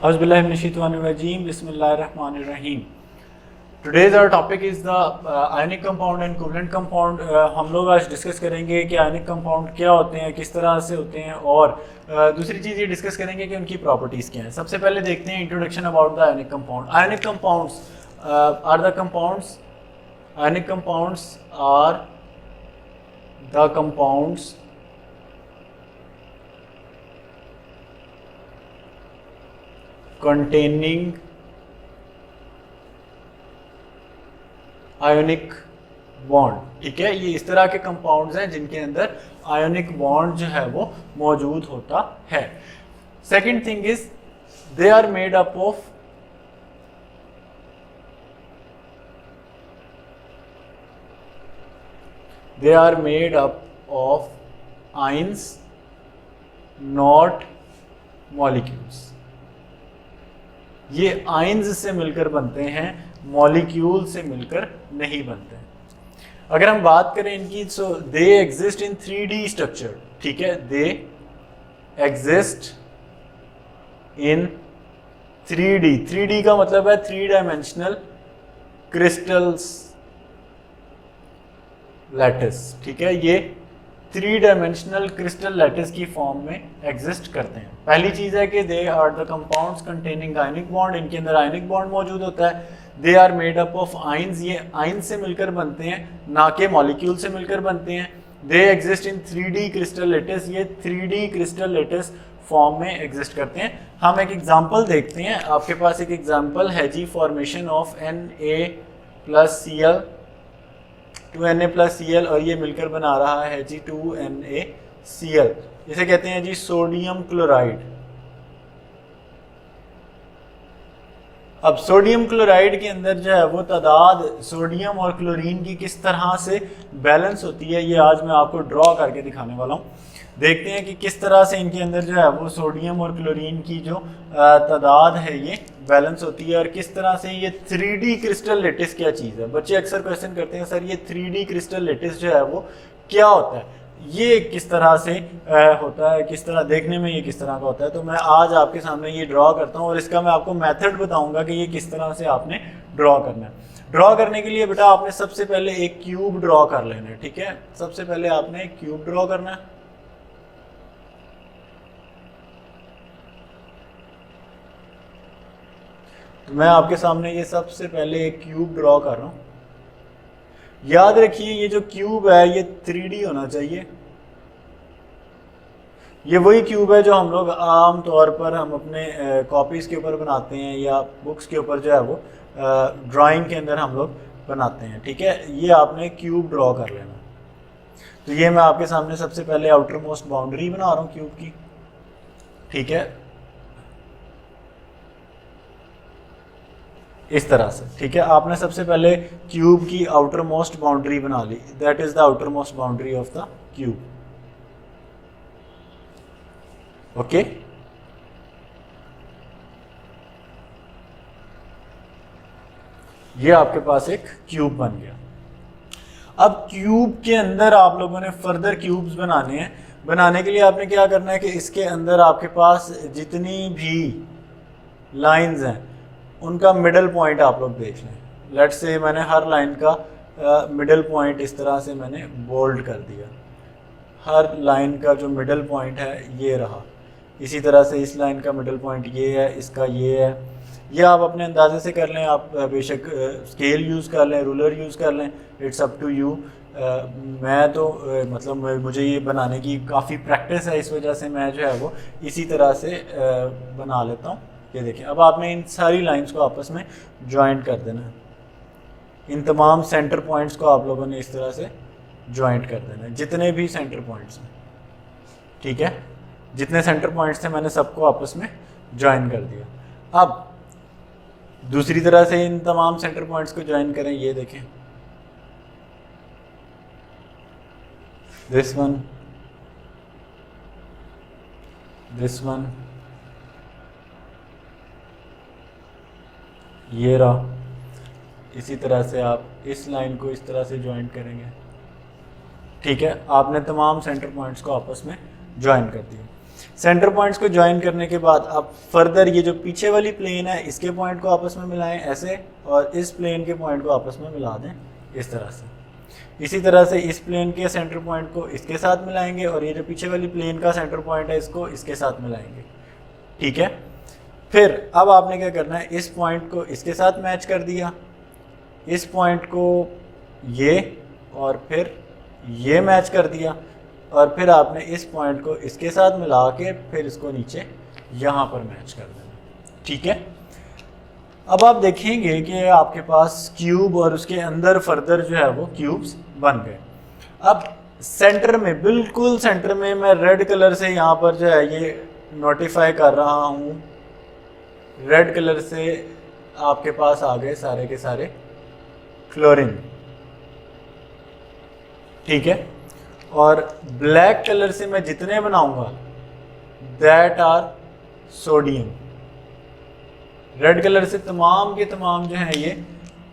Auzubillahiminash-shaytanir-rajim. Bismillahir-rahmanir-rahim. Today's our topic is the ionic compound and covalent compound. हम लोग आज discuss करेंगे कि आयनिक कंपाउंड क्या होते हैं, किस तरह से होते हैं, और दूसरी चीज़ ये डिस्कस करेंगे कि उनकी प्रॉपर्टीज़ क्या हैं। सबसे पहले देखते हैं introduction about the ionic compound. Ionic compounds are the compounds ionic compounds are the compounds containing ionic bond. ठीक है, ये इस तरह के कंपाउंड्स हैं जिनके अंदर आयोनिक बॉन्ड जो है वो मौजूद होता है। Second thing is they are made up of ions not molecules. ये आयंस से मिलकर बनते हैं, मॉलिक्यूल से मिलकर नहीं बनते हैं। अगर हम बात करें इनकी, सो they exist in 3D structure. ठीक है, they exist in 3D। 3D का मतलब है 3 डायमेंशनल क्रिस्टल्स लैटिस। ठीक है, ये 3 डायमेंशनल क्रिस्टल लैटिस की फॉर्म में एग्जिस्ट करते हैं। पहली चीज़ है कि they are the compounds containing ionic bond. इनके अंदर आयनिक बॉन्ड मौजूद होता है। They are made up of ions. ये आयंस से मिलकर बनते हैं, ना कि मॉलिक्यूल से मिलकर बनते हैं। They exist in 3D crystal lattice. ये 3D क्रिस्टल लैटिस फॉर्म में एग्जिस्ट करते हैं। हम एक एग्जाम्पल देखते हैं। आपके पास एक एग्जाम्पल है जी, फॉर्मेशन ऑफ Na+Cl 2Na+Cl, और ये मिलकर बना रहा है जी 2NaCl। इसे कहते हैं जी सोडियम क्लोराइड। अब सोडियम क्लोराइड के अंदर जो है वो तादाद सोडियम और क्लोरीन की किस तरह से बैलेंस होती है, ये आज मैं आपको ड्रॉ करके दिखाने वाला हूँ। देखते हैं कि किस तरह से इनके अंदर जो है वो सोडियम और क्लोरीन की जो तादाद है ये बैलेंस होती है, और किस तरह से ये 3D क्रिस्टल लैटिस क्या चीज़ है। बच्चे अक्सर क्वेश्चन करते हैं, सर ये 3D क्रिस्टल लैटिस जो है वो क्या होता है, ये किस तरह से होता है, किस तरह देखने में ये किस तरह का होता है। तो मैं आज आपके सामने ये ड्रॉ करता हूँ, और इसका मैं आपको मेथड बताऊंगा कि ये किस तरह से आपने ड्रॉ करना है। ड्रॉ करने के लिए बेटा आपने सबसे पहले एक क्यूब ड्रॉ कर लेना है। ठीक है, सबसे पहले आपने एक क्यूब ड्रॉ करना है। तो मैं आपके सामने ये सबसे पहले एक क्यूब ड्रॉ कर रहा हूं। याद रखिए ये जो क्यूब है ये 3D होना चाहिए। ये वही क्यूब है जो हम लोग आम तौर पर हम अपने कॉपीज के ऊपर बनाते हैं, या बुक्स के ऊपर जो है वो ड्राइंग के अंदर हम लोग बनाते हैं। ठीक है, ये आपने क्यूब ड्रॉ कर लेना। तो ये मैं आपके सामने सबसे पहले आउटर मोस्ट बाउंड्री बना रहा हूँ क्यूब की। ठीक है, इस तरह से। ठीक है, आपने सबसे पहले क्यूब की आउटर मोस्ट बाउंड्री बना ली। That is the outer most boundary of the cube. Okay, ये आपके पास एक क्यूब बन गया। अब क्यूब के अंदर आप लोगों ने फर्दर क्यूब्स बनाने हैं। बनाने के लिए आपने क्या करना है कि इसके अंदर आपके पास जितनी भी लाइंस हैं उनका मिडल पॉइंट आप लोग देख लें। लेट्स से मैंने हर लाइन का मिडल पॉइंट इस तरह से मैंने बोल्ड कर दिया। हर लाइन का जो मिडल पॉइंट है ये रहा। इसी तरह से इस लाइन का मिडल पॉइंट ये है, इसका ये है। ये आप अपने अंदाजे से कर लें। आप बेशक स्केल यूज़ कर लें, रूलर यूज़ कर लें, इट्स अप टू यू। मैं तो मतलब मुझे ये बनाने की काफ़ी प्रैक्टिस है, इस वजह से मैं जो है वो इसी तरह से बना लेता हूँ। ये देखिए, अब आपने इन सारी लाइंस को आपस में ज्वाइंट कर देना है। इन तमाम सेंटर पॉइंट्स को आप लोगों ने इस तरह से ज्वाइंट कर देना है, जितने भी सेंटर पॉइंट्स हैं। ठीक है, जितने सेंटर पॉइंट्स थे मैंने सबको आपस में ज्वाइन कर दिया। अब दूसरी तरह से इन तमाम सेंटर पॉइंट्स को ज्वाइन करें। ये देखें, दिस वन, दिस वन, ये रहा। इसी तरह से आप इस लाइन को इस तरह से ज्वाइंट करेंगे। ठीक है, आपने तमाम सेंटर पॉइंट्स को आपस में ज्वाइन कर दिया। सेंटर पॉइंट्स को ज्वाइन करने के बाद आप फर्दर ये जो पीछे वाली प्लेन है इसके पॉइंट को आपस में मिलाएं ऐसे, और इस प्लेन के पॉइंट को आपस में मिला दें इस तरह से। इसी तरह से इस प्लेन के सेंटर पॉइंट को इसके साथ मिलाएंगे, और ये जो पीछे वाली प्लेन का सेंटर पॉइंट है इसको इसके साथ मिलाएंगे। ठीक है, फिर अब आपने क्या करना है, इस पॉइंट को इसके साथ मैच कर दिया, इस पॉइंट को ये और फिर ये मैच कर दिया, और फिर आपने इस पॉइंट को इसके साथ मिला के फिर इसको नीचे यहाँ पर मैच कर देना। ठीक है, अब आप देखेंगे कि आपके पास क्यूब और उसके अंदर फर्दर जो है वो क्यूब्स बन गए। अब सेंटर में, बिल्कुल सेंटर में मैं रेड कलर से यहाँ पर जो है ये नोटिफाई कर रहा हूँ, रेड कलर से आपके पास आ गए सारे के सारे क्लोरीन। ठीक है, और ब्लैक कलर से मैं जितने बनाऊंगा that are sodium. Red colour से तमाम के तमाम जो है ये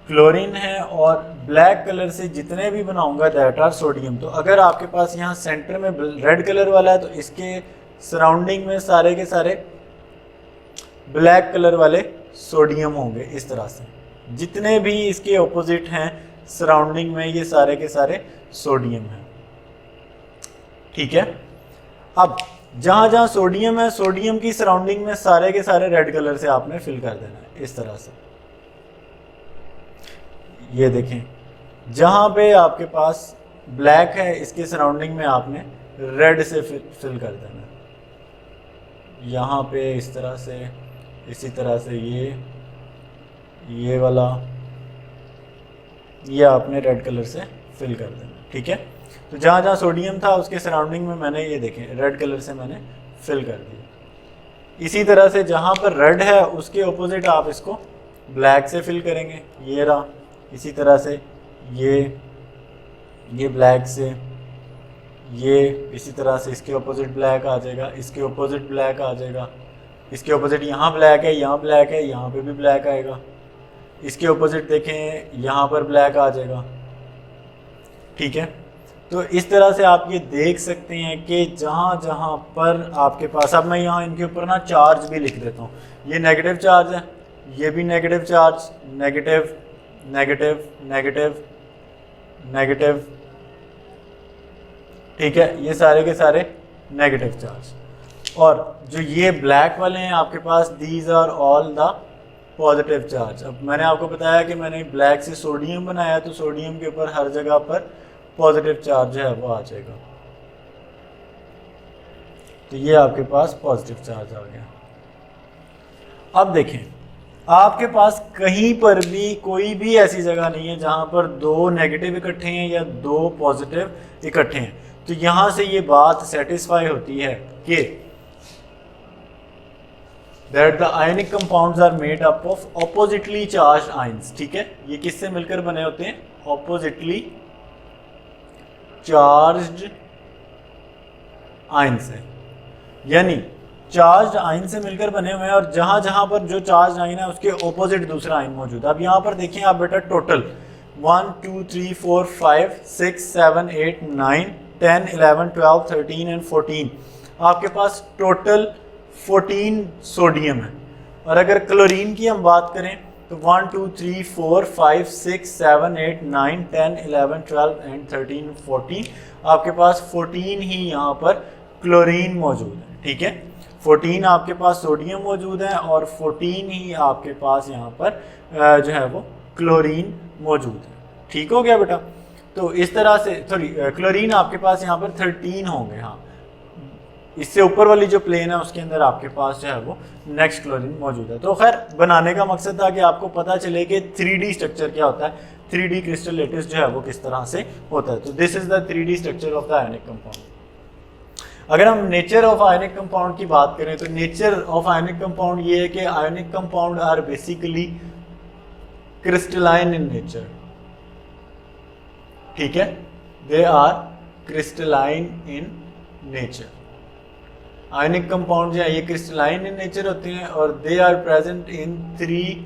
क्लोरीन है, और ब्लैक कलर से जितने भी बनाऊंगा दैट आर सोडियम। तो अगर आपके पास यहाँ सेंटर में रेड कलर वाला है तो इसके सराउंडिंग में सारे के सारे ब्लैक कलर वाले सोडियम होंगे। इस तरह से जितने भी इसके ऑपोजिट हैं सराउंडिंग में ये सारे के सारे सोडियम हैं। ठीक है, अब जहां जहां सोडियम है, सोडियम की सराउंडिंग में सारे के सारे रेड कलर से आपने फिल कर देना है इस तरह से। ये देखें, जहां पे आपके पास ब्लैक है इसके सराउंडिंग में आपने रेड से फिल कर देना है। यहाँ पे इस तरह से, इसी तरह से ये वाला ये आपने रेड कलर से फिल कर देना। ठीक है, तो जहाँ जहाँ सोडियम था उसके सराउंडिंग में मैंने ये देखें रेड कलर से मैंने फिल कर दिया। इसी तरह से जहाँ पर रेड है उसके ऑपोजिट आप इसको ब्लैक से फिल करेंगे, ये रहा। इसी तरह से ये ब्लैक से, ये इसी तरह से इसके ऑपोजिट ब्लैक आ जाएगा, इसके ऑपोजिट ब्लैक आ जाएगा, इसके ऑपोजिट यहाँ ब्लैक है, यहाँ ब्लैक है, यहाँ पे भी ब्लैक आएगा, इसके ऑपोजिट देखें यहाँ पर ब्लैक आ जाएगा। ठीक है, तो इस तरह से आप ये देख सकते हैं कि जहाँ जहाँ पर आपके पास, अब मैं यहाँ इनके ऊपर ना चार्ज भी लिख देता हूँ। ये नेगेटिव चार्ज है, ये भी negative charge, negative negative negative negative. ठीक है, ये सारे के सारे नेगेटिव चार्ज। और जो ये ब्लैक वाले हैं आपके पास, these are all the positive charge. अब मैंने आपको बताया कि मैंने ब्लैक से सोडियम बनाया, तो सोडियम के ऊपर हर जगह पर पॉजिटिव चार्ज है वो आ जाएगा। तो ये आपके पास पॉजिटिव चार्ज आ गया। अब देखें, आपके पास कहीं पर भी कोई भी ऐसी जगह नहीं है जहां पर दो नेगेटिव इकट्ठे हैं या दो पॉजिटिव इकट्ठे हैं। तो यहां से ये बात सेटिस्फाई होती है कि that the ionic compounds are made up of oppositely charged ions. ठीक है, ये किससे मिलकर बने होते हैं? ऑपोजिटली चार्ज्ड आयन से, यानी चार्ज्ड आयन से मिलकर बने हुए हैं, और जहां जहां पर जो चार्ज आयन है उसके ऑपोजिट दूसरा आयन मौजूद है। अब यहां पर देखें आप बेटा, टोटल 1 2 3 4 5 6 7 8 9 10 11 12 13 एंड 14 आपके पास टोटल 14 सोडियम है। और अगर क्लोरीन की हम बात करें तो 1 2 3 4 5 6 7 8 9 10 11 12 एंड 13 14 आपके पास 14 ही यहाँ पर क्लोरीन मौजूद है। ठीक है, 14 आपके पास सोडियम मौजूद है और 14 ही आपके पास यहाँ पर जो है वो क्लोरीन मौजूद है। ठीक हो गया बेटा? तो इस तरह से सॉरी क्लोरीन आपके पास यहाँ पर 13 होंगे। हाँ, इससे ऊपर वाली जो प्लेन है उसके अंदर आपके पास जो है वो नेक्स्ट क्लोरीन मौजूद है। तो खैर बनाने का मकसद था कि आपको पता चले कि 3D स्ट्रक्चर क्या होता है, 3D क्रिस्टल लेटिस जो है वो किस तरह से होता है। तो this is the 3D structure of the ionic compound. अगर हम नेचर ऑफ आयनिक कंपाउंड की बात करें तो नेचर ऑफ आयनिक कंपाउंड ये है कि ionic compound are basically crystalline in nature. ठीक है, they are crystalline in nature. Ionic compound जो है ये क्रिस्टलाइन इन नेचर होते हैं और they are present in 3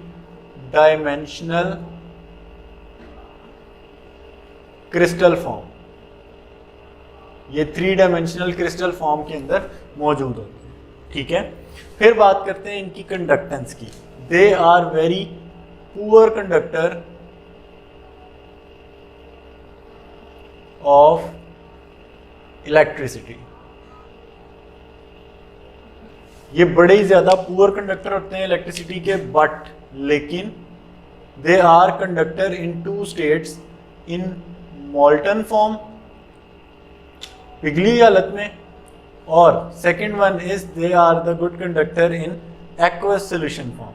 dimensional crystal form. ये 3 डायमेंशनल क्रिस्टल फॉर्म के अंदर मौजूद होते हैं। ठीक है। फिर बात करते हैं इनकी कंडक्टेंस की। They are very poor conductor of electricity. ये बड़े ही ज्यादा पुअर कंडक्टर होते हैं इलेक्ट्रिसिटी के, बट लेकिन they are conductor in two states, in molten form पिघली हालत में, और second one is they are the good conductor in aqueous solution form.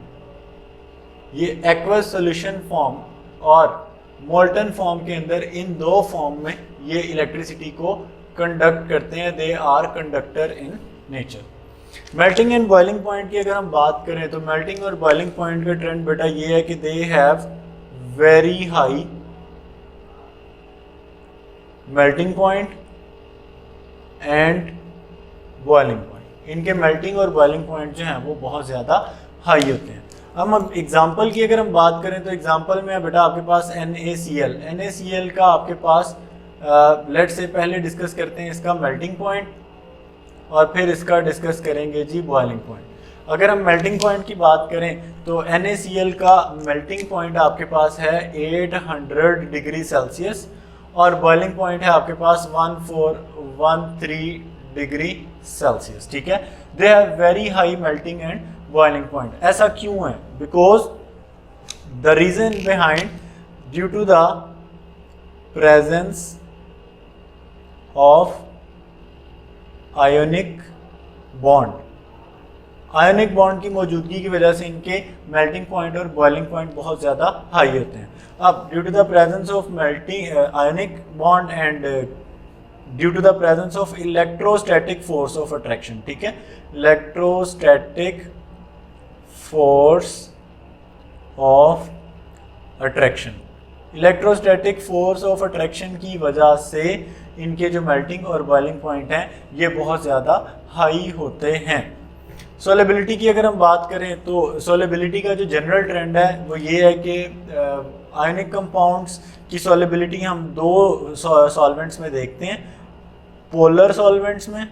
ये एक्वस सोल्यूशन फॉर्म और मोल्टन फॉर्म के अंदर, इन दो फॉर्म में ये इलेक्ट्रिसिटी को कंडक्ट करते हैं। They are conductor in nature. Melting and boiling point की अगर हम बात करें तो मेल्टिंग और बॉइलिंग पॉइंट का ट्रेंड बेटा ये है कि दे have very high melting point and boiling point. इनके मेल्टिंग और बॉइलिंग पॉइंट जो हैं वो बहुत ज़्यादा हाई होते हैं। अब एग्जांपल की अगर हम बात करें तो एग्जांपल में बेटा आपके पास NaCl का आपके पास लेट से पहले डिस्कस करते हैं इसका मेल्टिंग पॉइंट और फिर इसका डिस्कस करेंगे जी बॉइलिंग पॉइंट। अगर हम मेल्टिंग पॉइंट की बात करें तो NaCl का मेल्टिंग पॉइंट आपके पास है 800 डिग्री सेल्सियस और बॉइलिंग पॉइंट है आपके पास 1413 डिग्री सेल्सियस। ठीक है, they have very high melting and boiling point. ऐसा क्यों है? Because the reason behind due to the presence of ionic bond. Ionic bond की मौजूदगी की वजह से इनके मेल्टिंग पॉइंट और बॉइलिंग पॉइंट बहुत ज़्यादा हाई होते हैं। अब due to the presence of melting ionic bond and due to the presence of electrostatic force of attraction. ठीक है, electrostatic force of attraction. Electrostatic force of attraction की वजह से इनके जो मेल्टिंग और बॉइलिंग पॉइंट हैं ये बहुत ज़्यादा हाई होते हैं। सोलेबिलिटी की अगर हम बात करें तो सोलेबिलिटी का जो जनरल ट्रेंड है वो ये है कि आयनिक कंपाउंड्स की सोलेबिलिटी हम दो सॉल्वेंट्स में देखते हैं, पोलर सॉल्वेंट्स में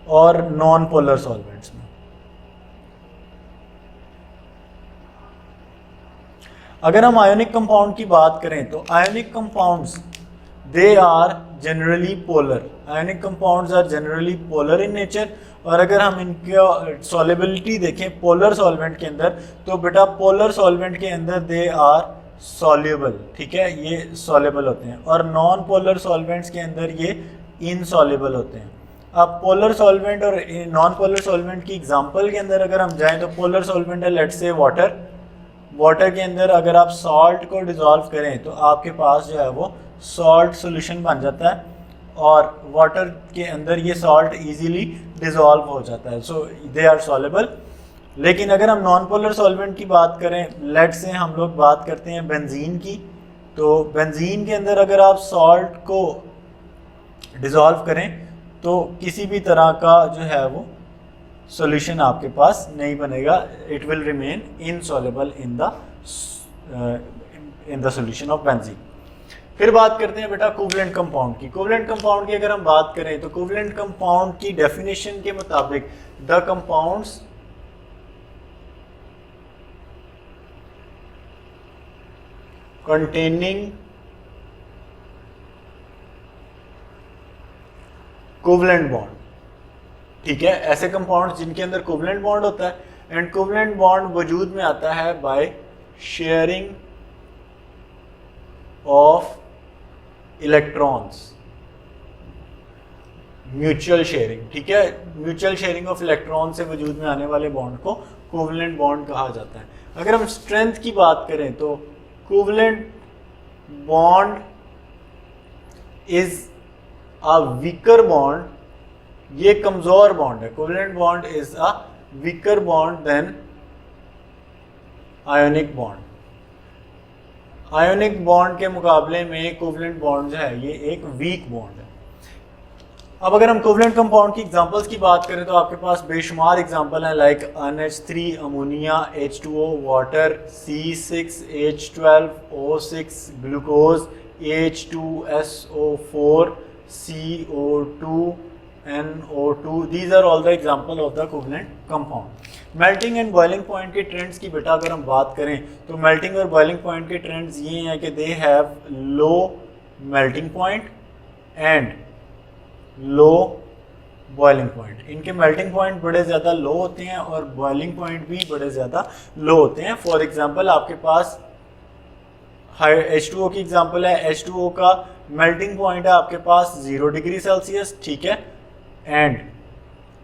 और नॉन पोलर सॉल्वेंट्स में। अगर हम आयोनिक कंपाउंड की बात करें तो ionic compounds they are generally polar. Ionic compounds are generally polar in nature. और अगर हम इनका सॉल्युबिलिटी देखें पोलर सॉल्वेंट के अंदर तो बेटा पोलर सॉल्वेंट के अंदर दे आर सॉल्युबल। ठीक है, ये सॉल्युबल होते हैं और नॉन पोलर सॉल्वेंट्स के अंदर ये इनसॉल्युबल होते हैं। अब पोलर सॉल्वेंट और नॉन पोलर सॉल्वेंट की एग्जांपल के अंदर अगर हम जाएं तो पोलर सॉल्वेंट है लेट्स से वाटर। वाटर के अंदर अगर आप सॉल्ट को डिज़ोल्व करें तो आपके पास जो है वो सॉल्ट सॉल्यूशन बन जाता है और वाटर के अंदर ये सॉल्ट इजीली डिज़ोल्व हो जाता है, सो दे आर सॉल्युबल। लेकिन अगर हम नॉन पोलर सॉल्वेंट की बात करें, लेट से हम लोग बात करते हैं बेंजीन की, तो बेंजीन के अंदर अगर आप सॉल्ट को डिज़ोल्व करें तो किसी भी तरह का जो है वो सॉल्यूशन आपके पास नहीं बनेगा, it will remain insoluble in the solution of benzene. फिर बात करते हैं बेटा कोवलेंट कंपाउंड की। कोवलेंट कंपाउंड की अगर हम बात करें तो कोवलेंट कंपाउंड की डेफिनेशन के मुताबिक the compounds containing covalent bond. ठीक है, ऐसे कंपाउंड जिनके अंदर कोवलेंट बॉन्ड होता है एंड कोवलेंट बॉन्ड वजूद में आता है by sharing of electrons, mutual sharing. ठीक है, म्यूचुअल शेयरिंग ऑफ इलेक्ट्रॉन से वजूद में आने वाले बॉन्ड को कोवलेंट बॉन्ड कहा जाता है। अगर हम स्ट्रेंथ की बात करें तो covalent bond is a weaker bond, ये कमजोर बॉन्ड है। Covalent bond is a weaker bond than ionic bond. Ionic bond के मुकाबले में कोवलेंट बॉन्ड जो है ये एक वीक बॉन्ड है। अब अगर हम कोवलेंट कंपाउंड की एग्जांपल्स की बात करें तो आपके पास बेशुमार एग्जांपल हैं, like NH3 ammonia, H2O water, C6H12O6 glucose, H2SO4 CO2 NO2, these are all the example of the covalent compound. Melting and boiling point के ट्रेंड्स की बेटा अगर हम बात करें तो मेल्टिंग और बॉइलिंग पॉइंट के ट्रेंड्स ये हैं कि they have low melting point and low boiling point. इनके मेल्टिंग पॉइंट बड़े ज़्यादा लो होते हैं और बॉइलिंग पॉइंट भी बड़े ज़्यादा लो होते हैं। फॉर एग्जांपल आपके पास H2O की एग्जांपल है, H2O का मेल्टिंग पॉइंट है आपके पास 0 डिग्री सेल्सियस, ठीक है, एंड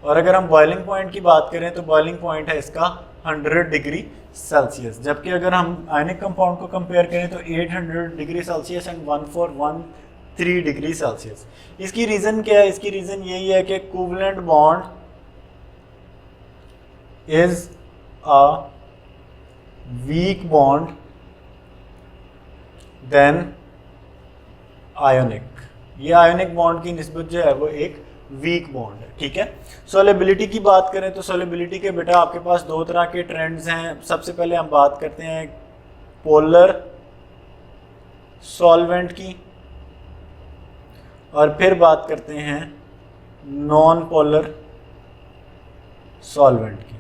और अगर हम बॉइलिंग पॉइंट की बात करें तो बॉइलिंग पॉइंट है इसका 100 डिग्री सेल्सियस। जबकि अगर हम आयनिक कंपाउंड को कंपेयर करें तो 800 degree Celsius and 1413 degree Celsius. इसकी रीज़न क्या है? इसकी रीज़न यही है कि covalent bond is a weak bond than ionic. ये आयोनिक बॉन्ड की निस्बत जो है वो एक वीक बॉन्ड है, ठीक है। सोलेबिलिटी की बात करें तो सोलेबिलिटी के बेटा आपके पास दो तरह के ट्रेंड्स हैं। सबसे पहले हम बात करते हैं पोलर सॉल्वेंट की और फिर बात करते हैं नॉन पोलर सॉल्वेंट की।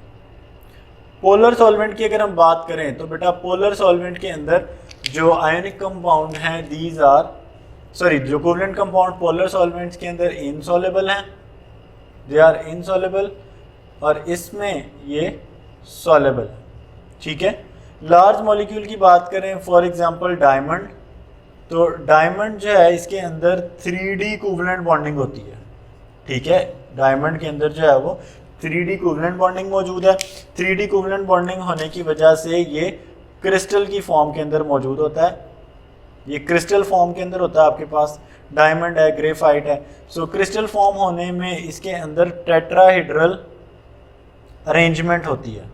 पोलर सॉल्वेंट की अगर हम बात करें तो बेटा पोलर सॉल्वेंट के अंदर जो आयोनिक कंपाउंड हैं दीज आर जो कोवलेंट कंपाउंड पोलर सॉल्वेंट्स के अंदर इनसॉल्युबल हैं, दे आर इनसॉल्युबल, और इसमें ये सॉल्युबल है, ठीक है। लार्ज मॉलिक्यूल की बात करें फॉर एग्जांपल डायमंड, तो डायमंड जो है इसके अंदर 3D कोवलेंट बॉन्डिंग होती है, ठीक है। डायमंड के अंदर जो है वो 3D कोवलेंट बॉन्डिंग मौजूद है। 3D कोवलेंट बॉन्डिंग होने की वजह से ये क्रिस्टल की फॉर्म के अंदर मौजूद होता है। ये क्रिस्टल फॉर्म के अंदर होता है आपके पास, डायमंड है, ग्रेफाइट है। सो क्रिस्टल फॉर्म होने में इसके अंदर टेट्राहेड्रल अरेंजमेंट होती है,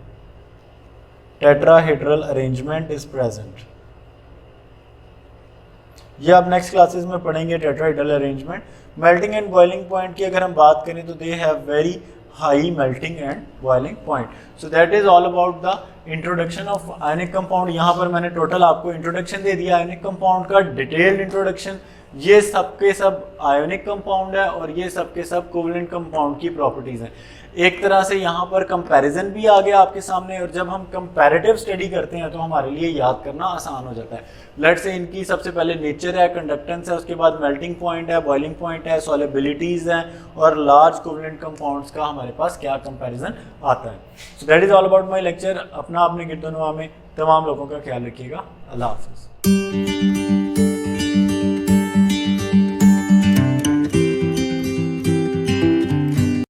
टेट्राहेड्रल अरेंजमेंट इज प्रेजेंट। ये आप नेक्स्ट क्लासेस में पढ़ेंगे tetrahedral arrangement. Melting and boiling point की अगर हम बात करें तो दे have very high melting and boiling point. So that is all about the introduction of ionic compound. यहाँ पर मैंने टोटल आपको इंट्रोडक्शन दे दिया आयनिक कंपाउंड का, डिटेल्ड इंट्रोडक्शन। ये सब के सब आयोनिक कंपाउंड है और ये सब के सब कोवलेंट कंपाउंड की प्रॉपर्टीज हैं। एक तरह से यहाँ पर कंपैरिजन भी आ गया आपके सामने, और जब हम कंपैरेटिव स्टडी करते हैं तो हमारे लिए याद करना आसान हो जाता है। लेट्स से इनकी सबसे पहले नेचर है, कंडक्टेंस है, उसके बाद मेल्टिंग पॉइंट है, बॉइलिंग पॉइंट है, सॉलिबिलिटीज हैं, और लार्ज कोवलेंट कंपाउंड्स का हमारे पास क्या कंपैरिजन आता है। So that is all about my lecture. अपना आपने गिरदोनवा में तमाम लोगों का ख्याल रखिएगा। अल्लाह हाफिज़।